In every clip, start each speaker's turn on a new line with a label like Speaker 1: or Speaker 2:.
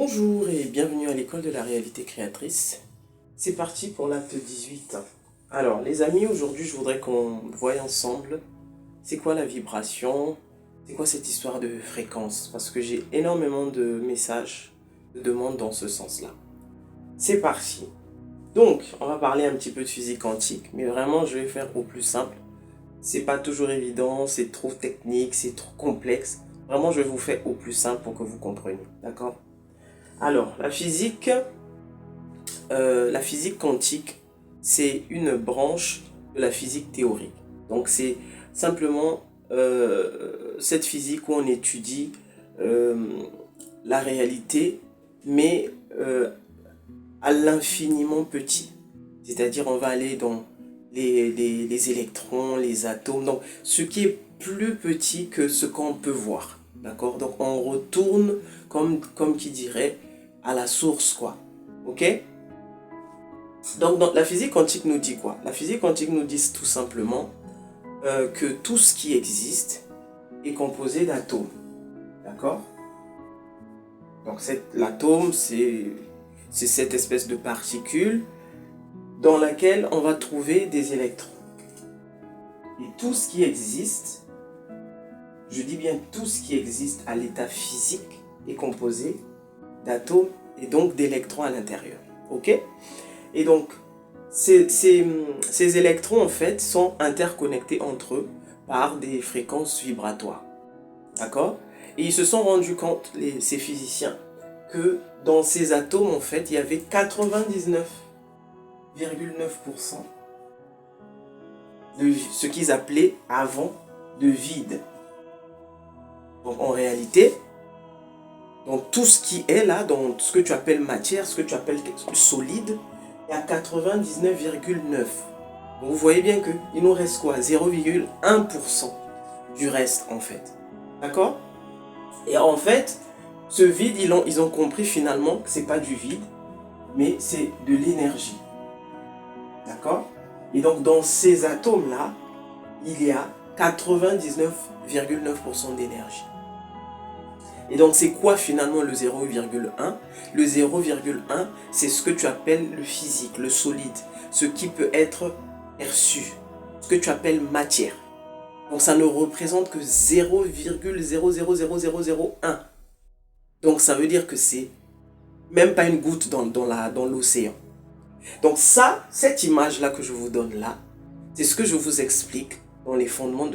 Speaker 1: Bonjour et bienvenue à l'école de la réalité créatrice. C'est parti pour l'acte 18. Alors les amis, aujourd'hui je voudrais qu'on voie ensemble c'est quoi la vibration, c'est quoi cette histoire de fréquence, parce que j'ai énormément de messages, de demandes dans ce sens-là. C'est parti. Donc on va parler un petit peu de physique quantique, mais vraiment je vais faire au plus simple. C'est pas toujours évident, c'est trop technique, c'est trop complexe. Vraiment je vais vous faire au plus simple pour que vous compreniez, d'accord? Alors, la physique quantique, c'est une branche de la physique théorique. Donc, c'est simplement cette physique où on étudie euh, la réalité, mais à l'infiniment petit. C'est-à-dire, on va aller dans les électrons, les atomes, donc ce qui est plus petit que ce qu'on peut voir. D'accord? Donc, on retourne, comme qui dirait, à la source, quoi. Ok? Donc, la physique quantique nous dit quoi? La physique quantique nous dit tout simplement que tout ce qui existe est composé d'atomes. D'accord? Donc, l'atome, c'est cette espèce de particule dans laquelle on va trouver des électrons. Et tout ce qui existe, je dis bien tout ce qui existe à l'état physique, est composé d'atomes et donc d'électrons à l'intérieur. Ok? Et donc, ces électrons, en fait, sont interconnectés entre eux par des fréquences vibratoires. D'accord? Et ils se sont rendus compte, ces physiciens, que dans ces atomes, en fait, il y avait 99,9% de ce qu'ils appelaient avant de vide. Donc, en réalité, donc tout ce qui est là, dans ce que tu appelles matière, ce que tu appelles solide, il y a 99,9. Donc vous voyez bien qu'il nous reste quoi? 0,1% du reste en fait. D'accord? Et en fait, ce vide, ils ont compris finalement que ce n'est pas du vide, mais c'est de l'énergie. D'accord? Et donc dans ces atomes-là, il y a 99,9% d'énergie. Et donc, c'est quoi finalement le 0,1? Le 0,1, c'est ce que tu appelles le physique, le solide, ce qui peut être perçu, ce que tu appelles matière. Donc, ça ne représente que 0,000001. Donc, ça veut dire que c'est même pas une goutte dans l'océan. Donc, cette image-là que je vous donne là, c'est ce que je vous explique dans les fondements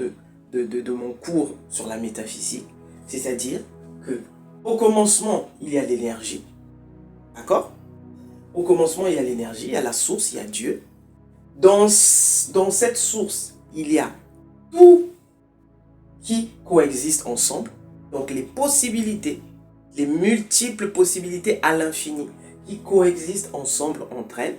Speaker 1: de mon cours sur la métaphysique. C'est-à-dire que au commencement, il y a l'énergie. D'accord? Au commencement, il y a l'énergie, il y a la source, il y a Dieu. Dans cette source, il y a tout qui coexiste ensemble. Donc les possibilités, les multiples possibilités à l'infini qui coexistent ensemble entre elles.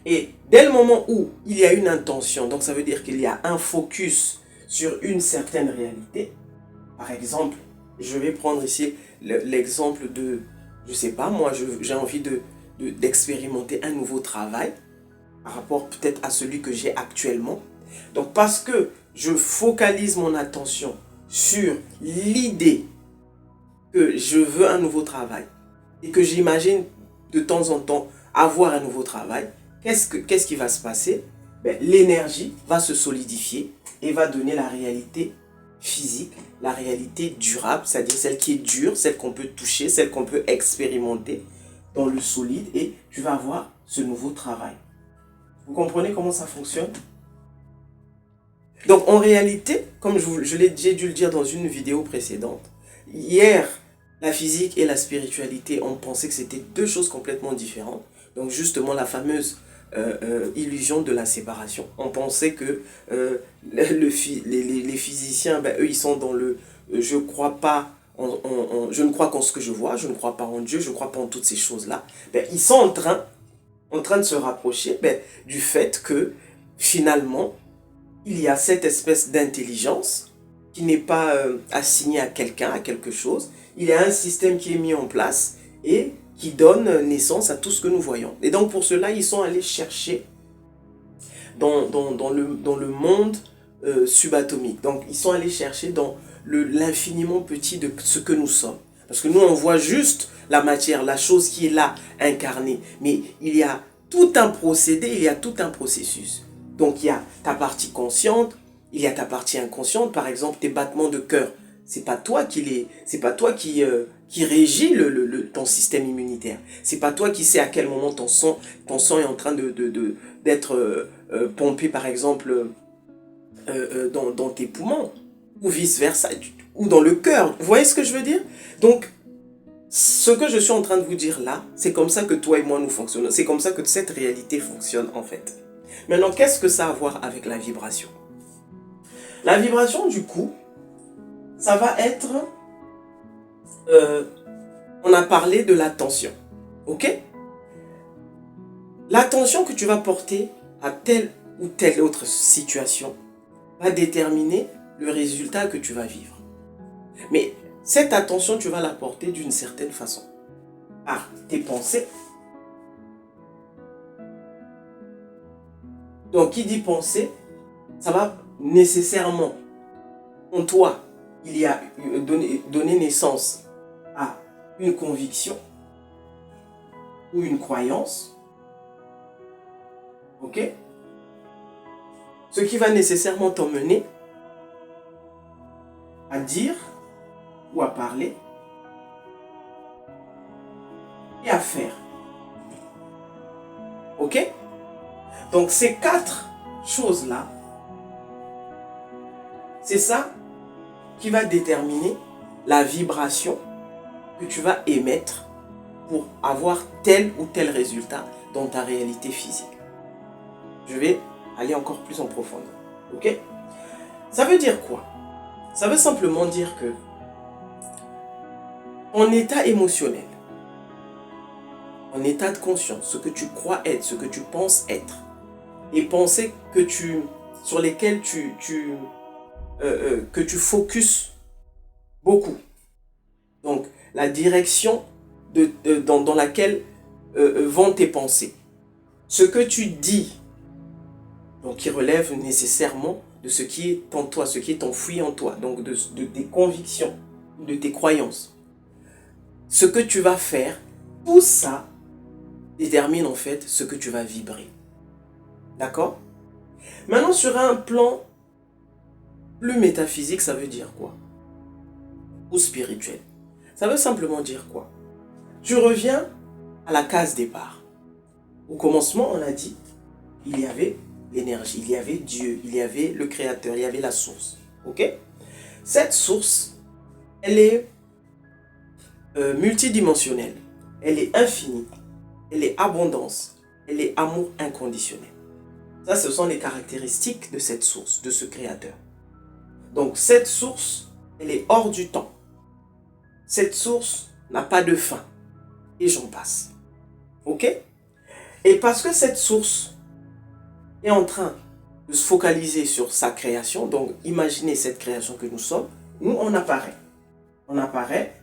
Speaker 1: Et dès le moment où il y a une intention, donc ça veut dire qu'il y a un focus sur une certaine réalité. Par exemple, je vais prendre ici l'exemple de, je sais pas, moi j'ai envie d'expérimenter un nouveau travail par rapport peut-être à celui que j'ai actuellement. Donc parce que je focalise mon attention sur l'idée que je veux un nouveau travail et que j'imagine de temps en temps avoir un nouveau travail, qu'est-ce qui va se passer? L'énergie va se solidifier et va donner la réalité physique, la réalité durable, c'est-à-dire celle qui est dure, celle qu'on peut toucher, celle qu'on peut expérimenter dans le solide, et tu vas avoir ce nouveau travail. Vous comprenez comment ça fonctionne? Donc en réalité, comme j'ai dû le dire dans une vidéo précédente, hier, la physique et la spiritualité, on pensait que c'était deux choses complètement différentes. Donc justement la fameuse illusion de la séparation. On pensait que les physiciens, eux, ils sont dans le je crois pas je ne crois qu'en ce que je vois, je ne crois pas en Dieu, je ne crois pas en toutes ces choses-là. Ils sont en train de se rapprocher du fait que finalement, il y a cette espèce d'intelligence qui n'est pas assignée à quelqu'un, à quelque chose. Il y a un système qui est mis en place et qui donne naissance à tout ce que nous voyons. Et donc pour cela, ils sont allés chercher dans le monde subatomique. Donc ils sont allés chercher dans l'infiniment petit de ce que nous sommes. Parce que nous, on voit juste la matière, la chose qui est là, incarnée. Mais il y a tout un procédé, il y a tout un processus. Donc il y a ta partie consciente, il y a ta partie inconsciente, par exemple tes battements de cœur. C'est pas toi qui régit ton système immunitaire. C'est pas toi qui sais à quel moment ton sang est en train d'être pompé, par exemple, dans tes poumons, ou vice-versa, ou dans le cœur. Vous voyez ce que je veux dire? Donc, ce que je suis en train de vous dire là, c'est comme ça que toi et moi nous fonctionnons. C'est comme ça que cette réalité fonctionne en fait. Maintenant, qu'est-ce que ça a à voir avec la vibration? La vibration, du coup, ça va être... on a parlé de l'attention. Ok? L'attention que tu vas porter à telle ou telle autre situation va déterminer le résultat que tu vas vivre. Mais cette attention, tu vas la porter d'une certaine façon. Par tes pensées. Donc, qui dit pensée, ça va nécessairement, en toi, il y a donné naissance à une conviction ou une croyance. Ok? Ce qui va nécessairement t'emmener à dire ou à parler et à faire. Ok? Donc ces 4 choses-là, c'est ça qui va déterminer la vibration que tu vas émettre pour avoir tel ou tel résultat dans ta réalité physique. Je vais aller encore plus en profondeur. Ok? Ça veut dire quoi? Ça veut simplement dire que en état émotionnel, en état de conscience, ce que tu crois être, ce que tu penses être, et pensées sur lesquelles que tu focuses beaucoup. Donc, la direction dans laquelle vont tes pensées. Ce que tu dis, donc qui relève nécessairement de ce qui est en toi, ce qui est enfoui en toi, donc de tes convictions, de tes croyances. Ce que tu vas faire, tout ça détermine en fait ce que tu vas vibrer. D'accord? Maintenant, sur un plan plus métaphysique, ça veut dire quoi? Ou spirituel. Ça veut simplement dire quoi? Tu reviens à la case départ. Au commencement, on a dit, il y avait l'énergie, il y avait Dieu, il y avait le Créateur, il y avait la source. Ok? Cette source, elle est multidimensionnelle, elle est infinie, elle est abondance, elle est amour inconditionnel. Ça, ce sont les caractéristiques de cette source, de ce Créateur. Donc, cette source, elle est hors du temps. Cette source n'a pas de fin. Et j'en passe. Ok? Et parce que cette source est en train de se focaliser sur sa création, donc imaginez cette création que nous sommes, nous, on apparaît. On apparaît,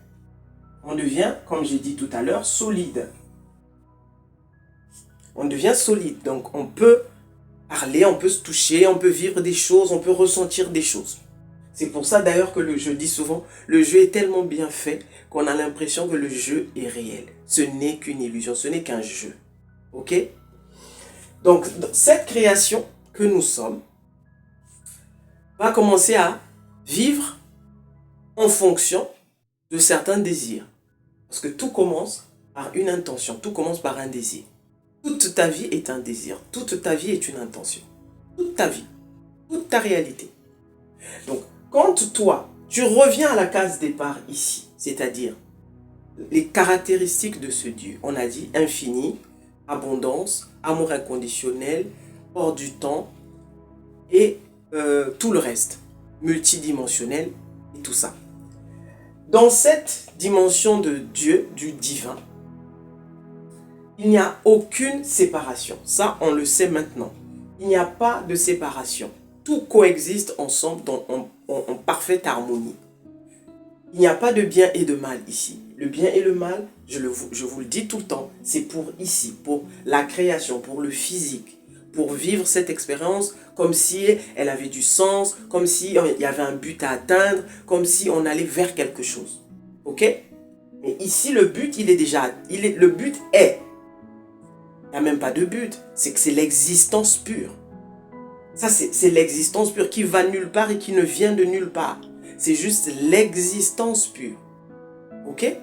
Speaker 1: on devient, comme j'ai dit tout à l'heure, solide. On devient solide. Donc, on peut parler, on peut se toucher, on peut vivre des choses, on peut ressentir des choses. C'est pour ça d'ailleurs que je dis souvent, le jeu est tellement bien fait qu'on a l'impression que le jeu est réel. Ce n'est qu'une illusion, ce n'est qu'un jeu. Ok? Donc, cette création que nous sommes va commencer à vivre en fonction de certains désirs. Parce que tout commence par une intention, tout commence par un désir. Toute ta vie est un désir, toute ta vie est une intention. Toute ta vie, toute ta réalité. Donc, quand toi, tu reviens à la case départ ici, c'est-à-dire les caractéristiques de ce Dieu, on a dit infini, abondance, amour inconditionnel, hors du temps et tout le reste, multidimensionnel et tout ça. Dans cette dimension de Dieu, du divin, il n'y a aucune séparation. Ça, on le sait maintenant. Il n'y a pas de séparation. Tout coexiste ensemble en parfaite harmonie. Il n'y a pas de bien et de mal ici. Le bien et le mal, je vous le dis tout le temps, c'est pour ici, pour la création, pour le physique, pour vivre cette expérience comme si elle avait du sens, comme si il y avait un but à atteindre, comme si on allait vers quelque chose. Ok? Mais ici, le but, le but est. Il n'y a même pas de but. C'est que c'est l'existence pure. Ça, c'est l'existence pure qui va nulle part et qui ne vient de nulle part. C'est juste l'existence pure. Ok?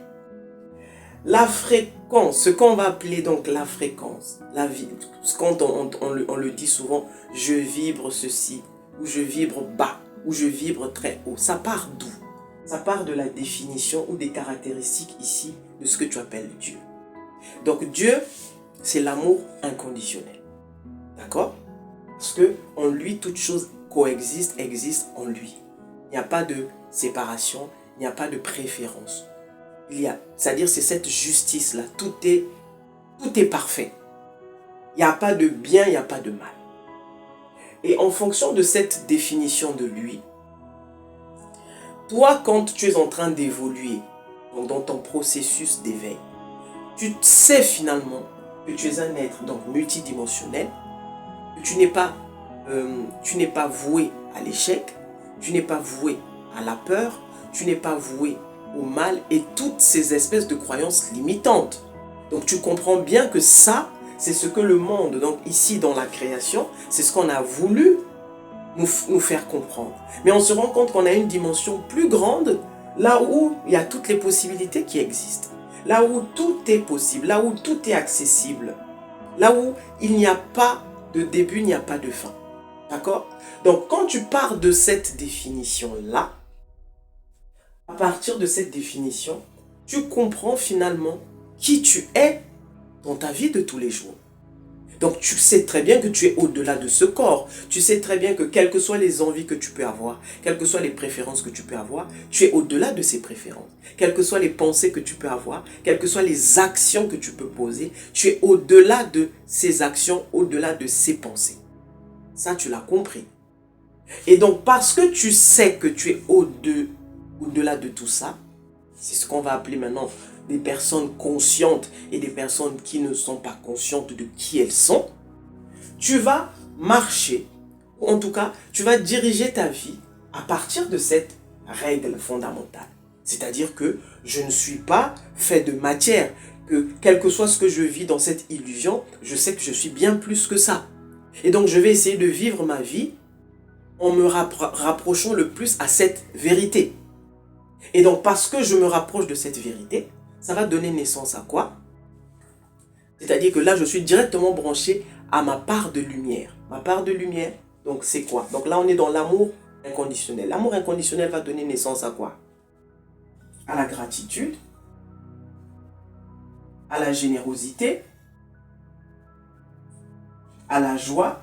Speaker 1: La fréquence, ce qu'on va appeler donc la fréquence, la vie, quand on le dit souvent, je vibre ceci, ou je vibre bas, ou je vibre très haut. Ça part d'où? Ça part de la définition ou des caractéristiques ici de ce que tu appelles Dieu. Donc Dieu, c'est l'amour inconditionnel. D'accord? Parce que en lui, toute chose coexiste, existe en lui. Il n'y a pas de séparation, il n'y a pas de préférence. C'est-à-dire c'est cette justice-là. Tout est parfait. Il n'y a pas de bien, il n'y a pas de mal. Et en fonction de cette définition de lui, toi, quand tu es en train d'évoluer dans ton processus d'éveil, tu sais finalement que tu es un être donc multidimensionnel, que tu n'es pas voué à l'échec, tu n'es pas voué à la peur, tu n'es pas voué au mal et toutes ces espèces de croyances limitantes. Donc tu comprends bien que ça, c'est ce que le monde, donc ici dans la création, c'est ce qu'on a voulu nous faire comprendre. Mais on se rend compte qu'on a une dimension plus grande, là où il y a toutes les possibilités qui existent. Là où tout est possible, là où tout est accessible. Là où il n'y a pas de début, il n'y a pas de fin. D'accord? Donc quand tu pars de cette définition-là, à partir de cette définition, tu comprends finalement qui tu es dans ta vie de tous les jours. Donc tu sais très bien que tu es au-delà de ce corps. Tu sais très bien que quelles que soient les envies que tu peux avoir, quelles que soient les préférences que tu peux avoir, tu es au-delà de ces préférences. Quelles que soient les pensées que tu peux avoir, quelles que soient les actions que tu peux poser, tu es au-delà de ces actions, au-delà de ces pensées. Ça, tu l'as compris. Et donc parce que tu sais que tu es au-delà de tout ça, c'est ce qu'on va appeler maintenant des personnes conscientes et des personnes qui ne sont pas conscientes de qui elles sont, tu vas marcher, ou en tout cas, tu vas diriger ta vie à partir de cette règle fondamentale. C'est-à-dire que je ne suis pas fait de matière, que quel que soit ce que je vis dans cette illusion, je sais que je suis bien plus que ça. Et donc je vais essayer de vivre ma vie en me rapprochant le plus à cette vérité. Et donc, parce que je me rapproche de cette vérité, ça va donner naissance à quoi? C'est-à-dire que là, je suis directement branché à ma part de lumière. Ma part de lumière, donc c'est quoi? Donc là, on est dans l'amour inconditionnel. L'amour inconditionnel va donner naissance à quoi? À la gratitude, à la générosité, à la joie,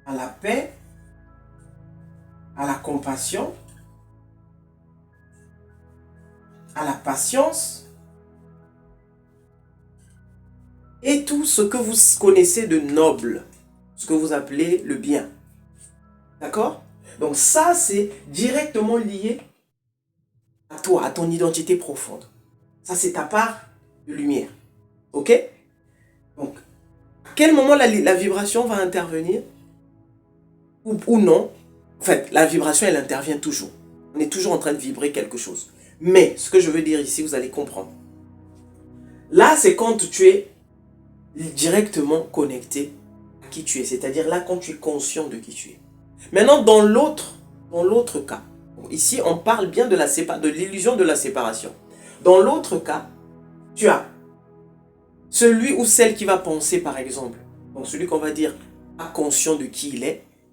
Speaker 1: à la paix, à la compassion, à la patience et tout ce que vous connaissez de noble, ce que vous appelez le bien. D'accord? Donc ça, c'est directement lié à toi, à ton identité profonde. Ça, c'est ta part de lumière. Ok? Donc, à quel moment la vibration va intervenir? Ou non? En fait, la vibration, elle intervient toujours. On est toujours en train de vibrer quelque chose. Mais, ce que je veux dire ici, vous allez comprendre. Là, c'est quand tu es directement connecté à qui tu es. C'est-à-dire là, quand tu es conscient de qui tu es. Maintenant, dans l'autre cas, ici, on parle bien de l'illusion de la séparation. Dans l'autre cas, tu as celui ou celle qui va penser, par exemple, donc celui qu'on va dire pas conscient de qui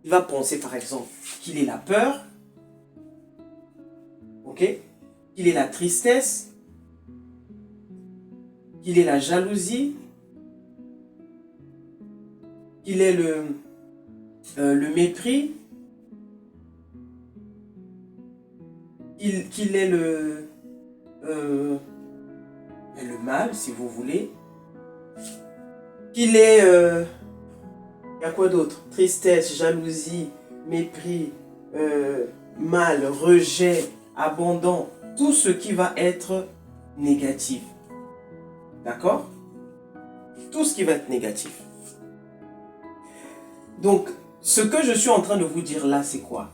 Speaker 1: il va penser, par exemple, qu'il est la peur, ok, qu'il est la tristesse, qu'il est la jalousie, qu'il est le mépris, qu'il est le mal, si vous voulez, qu'il est... il y a quoi d'autre? Tristesse, jalousie, mépris, mal, rejet, abandon, tout ce qui va être négatif. D'accord? Tout ce qui va être négatif. Donc, ce que je suis en train de vous dire là, c'est quoi?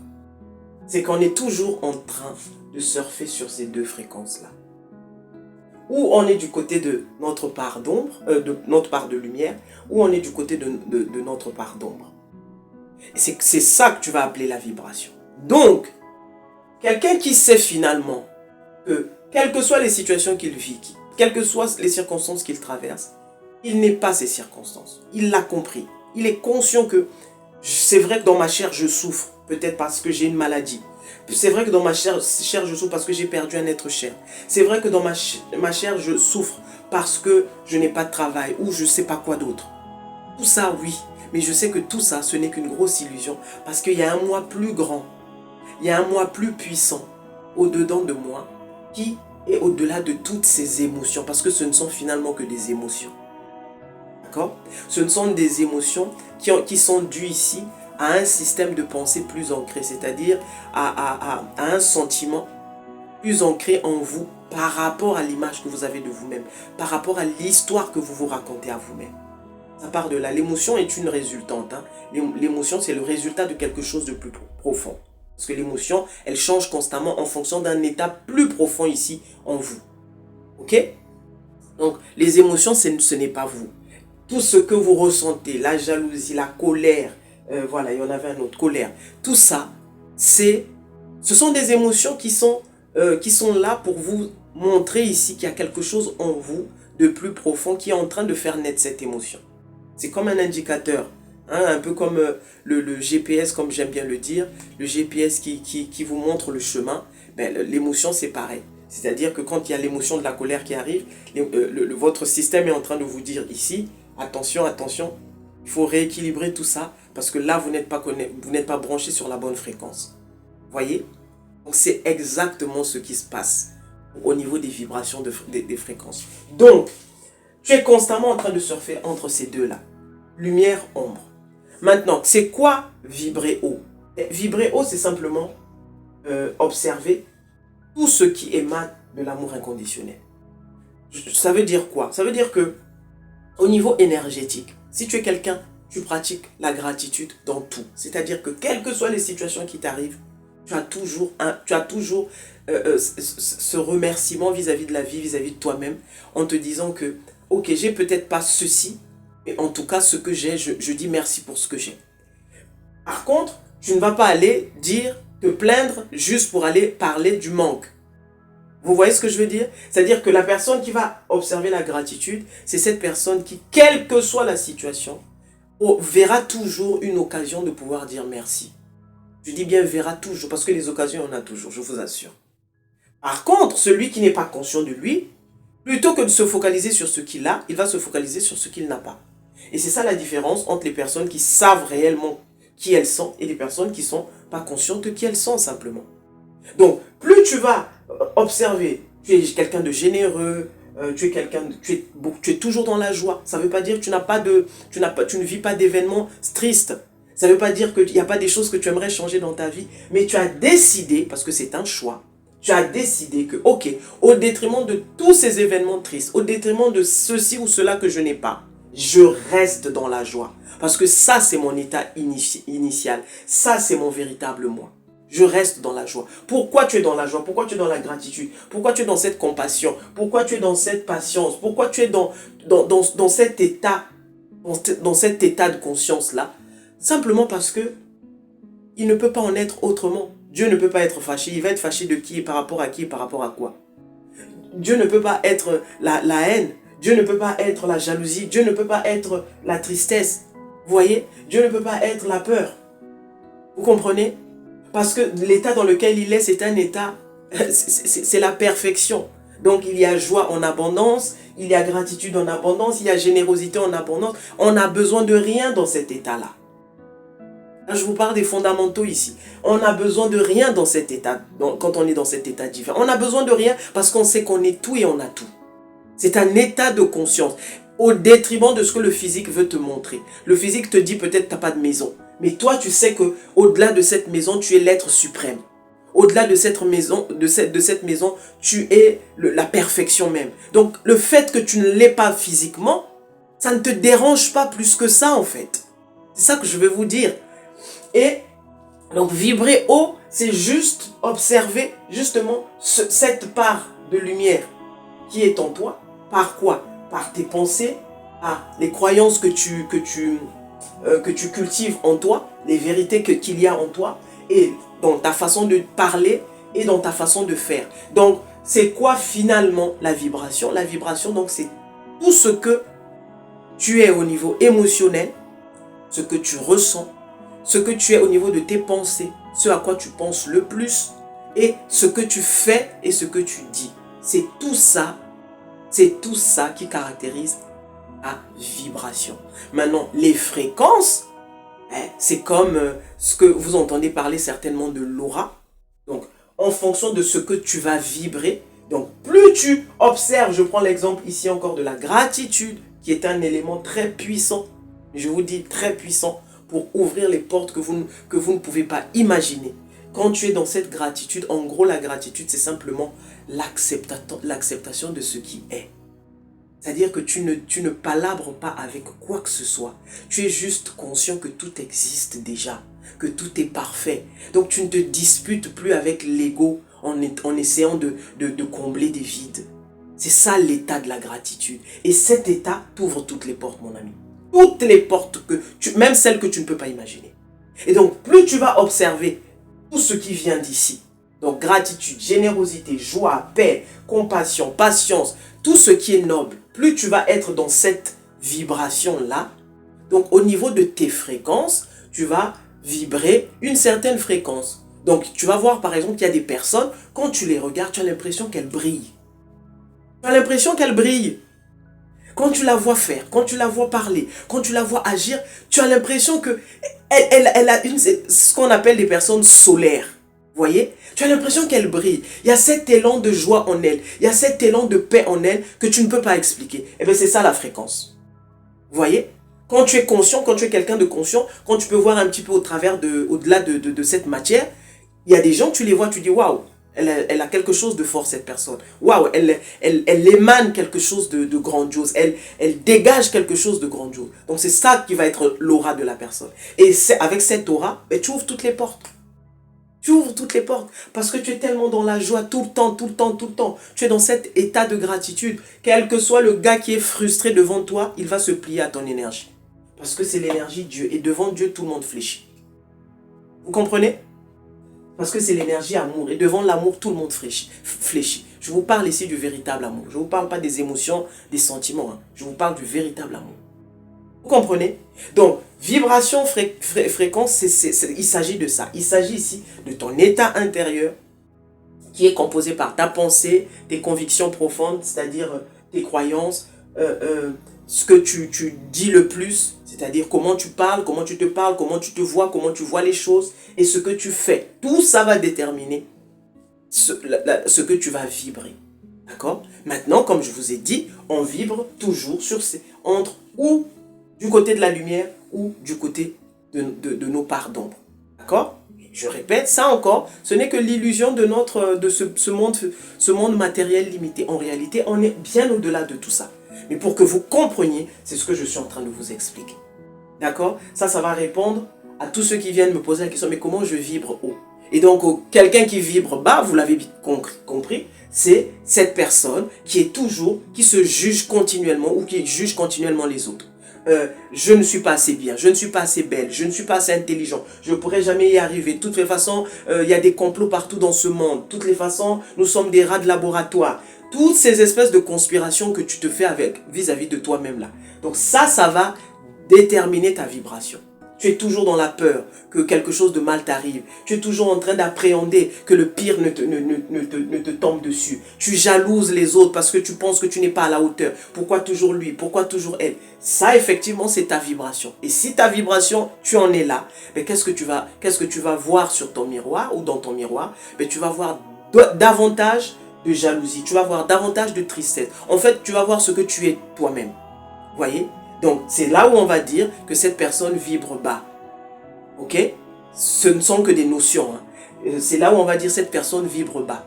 Speaker 1: C'est qu'on est toujours en train de surfer sur ces deux fréquences-là. ou on est du côté de notre part d'ombre, de notre part de lumière, ou on est du côté de notre part d'ombre. C'est ça que tu vas appeler la vibration. Donc, quelqu'un qui sait finalement que, quelles que soient les situations qu'il vit, quelles que soient les circonstances qu'il traverse, il n'est pas ces circonstances. Il l'a compris. Il est conscient que c'est vrai que dans ma chair, je souffre, peut-être parce que j'ai une maladie. C'est vrai que dans ma chair, je souffre parce que j'ai perdu un être cher. C'est vrai que dans ma chair, je souffre parce que je n'ai pas de travail ou je ne sais pas quoi d'autre. Tout ça, oui. Mais je sais que tout ça, ce n'est qu'une grosse illusion. Parce qu'il y a un moi plus grand. Il y a un moi plus puissant au-dedans de moi qui est au-delà de toutes ces émotions. Parce que ce ne sont finalement que des émotions. D'accord? Ce ne sont des émotions qui sont dues ici à un système de pensée plus ancré, c'est-à-dire à un sentiment plus ancré en vous par rapport à l'image que vous avez de vous-même, par rapport à l'histoire que vous vous racontez à vous-même. Ça part de là. L'émotion est une résultante. Hein. L'émotion, c'est le résultat de quelque chose de plus profond. Parce que l'émotion, elle change constamment en fonction d'un état plus profond ici en vous. Ok? Donc, les émotions, ce n'est pas vous. Tout ce que vous ressentez, la jalousie, la colère, voilà, il y en avait un autre, colère. Tout ça, ce sont des émotions qui sont là pour vous montrer ici qu'il y a quelque chose en vous de plus profond qui est en train de faire naître cette émotion. C'est comme un indicateur, hein, un peu comme le GPS, comme j'aime bien le dire, le GPS qui vous montre le chemin. Ben, l'émotion, c'est pareil. C'est-à-dire que quand il y a l'émotion de la colère qui arrive, votre système est en train de vous dire ici, attention, attention, il faut rééquilibrer tout ça parce que là, vous n'êtes pas branché sur la bonne fréquence. Voyez? Donc, c'est exactement ce qui se passe au niveau des vibrations des fréquences. Donc, tu es constamment en train de surfer entre ces deux-là. Lumière, ombre. Maintenant, c'est quoi vibrer haut? Vibrer haut, c'est simplement observer tout ce qui émane de l'amour inconditionnel. Ça veut dire quoi? Ça veut dire que au niveau énergétique, si tu es quelqu'un, tu pratiques la gratitude dans tout. C'est-à-dire que quelles que soient les situations qui t'arrivent, tu as toujours ce remerciement vis-à-vis de la vie, vis-à-vis de toi-même, en te disant que, ok, j'ai peut-être pas ceci, mais en tout cas, ce que j'ai, je dis merci pour ce que j'ai. Par contre, tu ne vas pas aller te plaindre juste pour aller parler du manque. Vous voyez ce que je veux dire? C'est-à-dire que la personne qui va observer la gratitude, c'est cette personne qui, quelle que soit la situation, verra toujours une occasion de pouvoir dire merci. Je dis bien verra toujours, parce que les occasions, on a toujours, je vous assure. Par contre, celui qui n'est pas conscient de lui, plutôt que de se focaliser sur ce qu'il a, il va se focaliser sur ce qu'il n'a pas. Et c'est ça la différence entre les personnes qui savent réellement qui elles sont et les personnes qui ne sont pas conscientes de qui elles sont simplement. Donc, plus tu vas observer, tu es quelqu'un de généreux, tu es toujours dans la joie. Ça ne veut pas dire que tu ne vis pas d'événements tristes. Ça ne veut pas dire qu'il n'y a pas des choses que tu aimerais changer dans ta vie. Mais tu as décidé, parce que c'est un choix, tu as décidé que, ok, au détriment de tous ces événements tristes, au détriment de ceci ou cela que je n'ai pas, je reste dans la joie. Parce que ça, c'est mon état initial. Ça, c'est mon véritable moi. Je reste dans la joie. Pourquoi tu es dans la joie? Pourquoi tu es dans la gratitude? Pourquoi tu es dans cette compassion? Pourquoi tu es dans cette patience? Pourquoi tu es dans cet état, dans cet état de conscience-là? Simplement parce que il ne peut pas en être autrement. Dieu ne peut pas être fâché. Il va être fâché de qui? Par rapport à qui? Par rapport à quoi? Dieu ne peut pas être la haine. Dieu ne peut pas être la jalousie. Dieu ne peut pas être la tristesse. Vous voyez? Dieu ne peut pas être la peur. Vous comprenez? Parce que l'état dans lequel il est, c'est un état, c'est la perfection. Donc il y a joie en abondance, il y a gratitude en abondance, il y a générosité en abondance. On n'a besoin de rien dans cet état-là. Là, je vous parle des fondamentaux ici. On n'a besoin de rien dans cet état, quand on est dans cet état divin. On n'a besoin de rien parce qu'on sait qu'on est tout et on a tout. C'est un état de conscience, au détriment de ce que le physique veut te montrer. Le physique te dit peut-être que tu n'as pas de maison. Mais toi, tu sais qu'au-delà de cette maison, tu es l'être suprême. Au-delà de cette maison, tu es la perfection même. Donc, le fait que tu ne l'aies pas physiquement, ça ne te dérange pas plus que ça, en fait. C'est ça que je veux vous dire. Et donc, vibrer haut, c'est juste observer, justement, cette part de lumière. qui est en toi. Par quoi? Par tes pensées, les croyances que tu cultives en toi, les vérités qu'il y a en toi, et dans ta façon de parler et dans ta façon de faire. Donc, c'est quoi finalement la vibration? La vibration, donc, c'est tout ce que tu es au niveau émotionnel, ce que tu ressens, ce que tu es au niveau de tes pensées, ce à quoi tu penses le plus, et ce que tu fais et ce que tu dis. C'est tout ça qui caractérise la vibration. Maintenant, les fréquences, c'est comme ce que vous entendez parler certainement de l'aura. Donc, en fonction de ce que tu vas vibrer, donc plus tu observes, je prends l'exemple ici encore de la gratitude, qui est un élément très puissant, je vous dis très puissant, pour ouvrir les portes que vous ne pouvez pas imaginer. Quand tu es dans cette gratitude, en gros la gratitude c'est simplement l'acceptation de ce qui est. C'est-à-dire que tu ne palabres pas avec quoi que ce soit. Tu es juste conscient que tout existe déjà, que tout est parfait. Donc tu ne te disputes plus avec l'ego en essayant de combler des vides. C'est ça l'état de la gratitude. Et cet état t'ouvre toutes les portes, mon ami. Toutes les portes, même celles que tu ne peux pas imaginer. Et donc plus tu vas observer tout ce qui vient d'ici, donc gratitude, générosité, joie, paix, compassion, patience, tout ce qui est noble, plus tu vas être dans cette vibration-là, donc au niveau de tes fréquences, tu vas vibrer une certaine fréquence. Donc tu vas voir par exemple qu'il y a des personnes, quand tu les regardes, tu as l'impression qu'elles brillent. Tu as l'impression qu'elles brillent. Quand tu la vois faire, quand tu la vois parler, quand tu la vois agir, tu as l'impression que elle a ce qu'on appelle des personnes solaires. Vous voyez? Tu as l'impression qu'elle brille. Il y a cet élan de joie en elle. Il y a cet élan de paix en elle que tu ne peux pas expliquer. Et bien c'est ça la fréquence. Vous voyez? Quand tu es conscient, quand tu es quelqu'un de conscient, quand tu peux voir un petit peu au-delà de cette matière, il y a des gens, tu les vois, tu dis waouh, elle a quelque chose de fort cette personne. Waouh, elle émane quelque chose de grandiose. Elle dégage quelque chose de grandiose. Donc c'est ça qui va être l'aura de la personne. Et avec cette aura, tu ouvres toutes les portes. Tu ouvres toutes les portes parce que tu es tellement dans la joie tout le temps, tout le temps, tout le temps. Tu es dans cet état de gratitude. Quel que soit le gars qui est frustré devant toi, il va se plier à ton énergie. Parce que c'est l'énergie de Dieu. Et devant Dieu, tout le monde fléchit. Vous comprenez? Parce que c'est l'énergie amour. Et devant l'amour, tout le monde fléchit. Je vous parle ici du véritable amour. Je ne vous parle pas des émotions, des sentiments. Je vous parle du véritable amour. Vous comprenez? Donc, vibration, fréquence, il s'agit de ça. Il s'agit ici de ton état intérieur qui est composé par ta pensée, tes convictions profondes, c'est-à-dire tes croyances, ce que tu dis le plus, c'est-à-dire comment tu parles, comment tu te parles, comment tu te vois, comment tu vois les choses et ce que tu fais. Tout ça va déterminer ce que tu vas vibrer. D'accord? Maintenant, comme je vous ai dit, on vibre toujours entre ou du côté de la lumière ou du côté de nos parts d'ombre. D'accord? Je répète, ça encore, ce n'est que l'illusion de ce monde matériel limité. En réalité, on est bien au-delà de tout ça. Mais pour que vous compreniez, c'est ce que je suis en train de vous expliquer. D'accord? Ça va répondre à tous ceux qui viennent me poser la question, mais comment je vibre haut? Et donc, quelqu'un qui vibre bas, vous l'avez compris, c'est cette personne qui se juge continuellement ou qui juge continuellement les autres. Je ne suis pas assez bien, je ne suis pas assez belle, je ne suis pas assez intelligent, je ne pourrai jamais y arriver. De toutes les façons, il y a des complots partout dans ce monde. De toutes les façons, nous sommes des rats de laboratoire. Toutes ces espèces de conspirations que tu te fais vis-à-vis de toi-même là. Donc ça va déterminer ta vibration. Tu es toujours dans la peur que quelque chose de mal t'arrive. Tu es toujours en train d'appréhender que le pire ne te tombe dessus. Tu jalouses les autres parce que tu penses que tu n'es pas à la hauteur. Pourquoi toujours lui? Pourquoi toujours elle? Ça, effectivement, c'est ta vibration. Et si ta vibration, tu en es là, mais qu'est-ce que tu vas voir sur ton miroir ou dans ton miroir? Mais tu vas voir davantage de jalousie. Tu vas voir davantage de tristesse. En fait, tu vas voir ce que tu es toi-même. Vous voyez? Donc, c'est là où on va dire que cette personne vibre bas. Ok? Ce ne sont que des notions. C'est là où on va dire que cette personne vibre bas.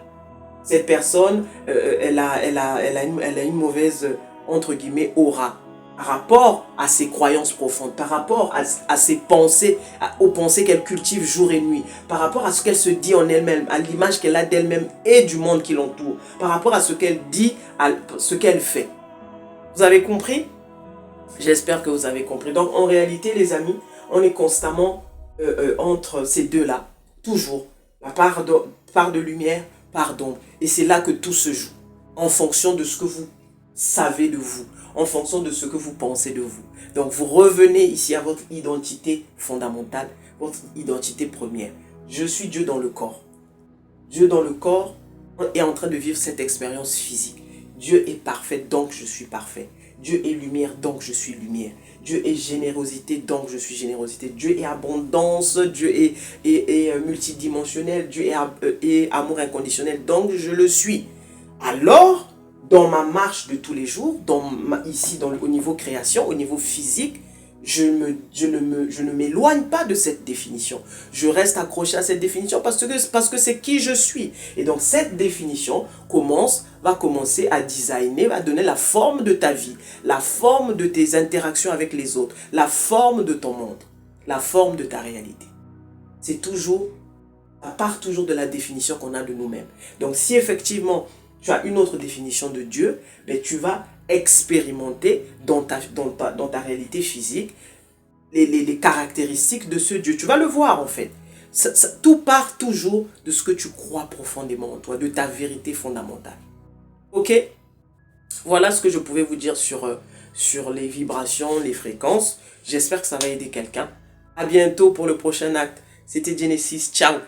Speaker 1: Cette personne, elle a une mauvaise, entre guillemets, aura. par rapport à ses croyances profondes, par rapport à ses pensées, aux pensées qu'elle cultive jour et nuit, par rapport à ce qu'elle se dit en elle-même, à l'image qu'elle a d'elle-même et du monde qui l'entoure, par rapport à ce qu'elle dit, à ce qu'elle fait. Vous avez compris? J'espère que vous avez compris. Donc en réalité, les amis, on est constamment entre ces deux-là, toujours. La part de lumière, part d'ombre. Et c'est là que tout se joue, en fonction de ce que vous savez de vous, en fonction de ce que vous pensez de vous. Donc vous revenez ici à votre identité fondamentale, votre identité première. Je suis Dieu dans le corps. Dieu dans le corps est en train de vivre cette expérience physique. Dieu est parfait, donc je suis parfait. Dieu est lumière, donc je suis lumière. Dieu est générosité, donc je suis générosité. Dieu est abondance, Dieu est multidimensionnel, Dieu est amour inconditionnel, donc je le suis. Alors, dans ma marche de tous les jours, ici au niveau création, au niveau physique, je ne m'éloigne pas de cette définition. Je reste accroché à cette définition parce que c'est qui je suis. Et donc cette définition va commencer à designer, va donner la forme de ta vie, la forme de tes interactions avec les autres, la forme de ton monde, la forme de ta réalité. C'est toujours, ça part toujours de la définition qu'on a de nous-mêmes. Donc si effectivement tu as une autre définition de Dieu, mais tu vas expérimenter dans ta réalité physique les caractéristiques de ce Dieu. Tu vas le voir en fait. Tout part toujours de ce que tu crois profondément en toi, de ta vérité fondamentale. Ok? Voilà ce que je pouvais vous dire sur les vibrations, les fréquences. J'espère que ça va aider quelqu'un. À bientôt pour le prochain acte. C'était Genesis. Ciao!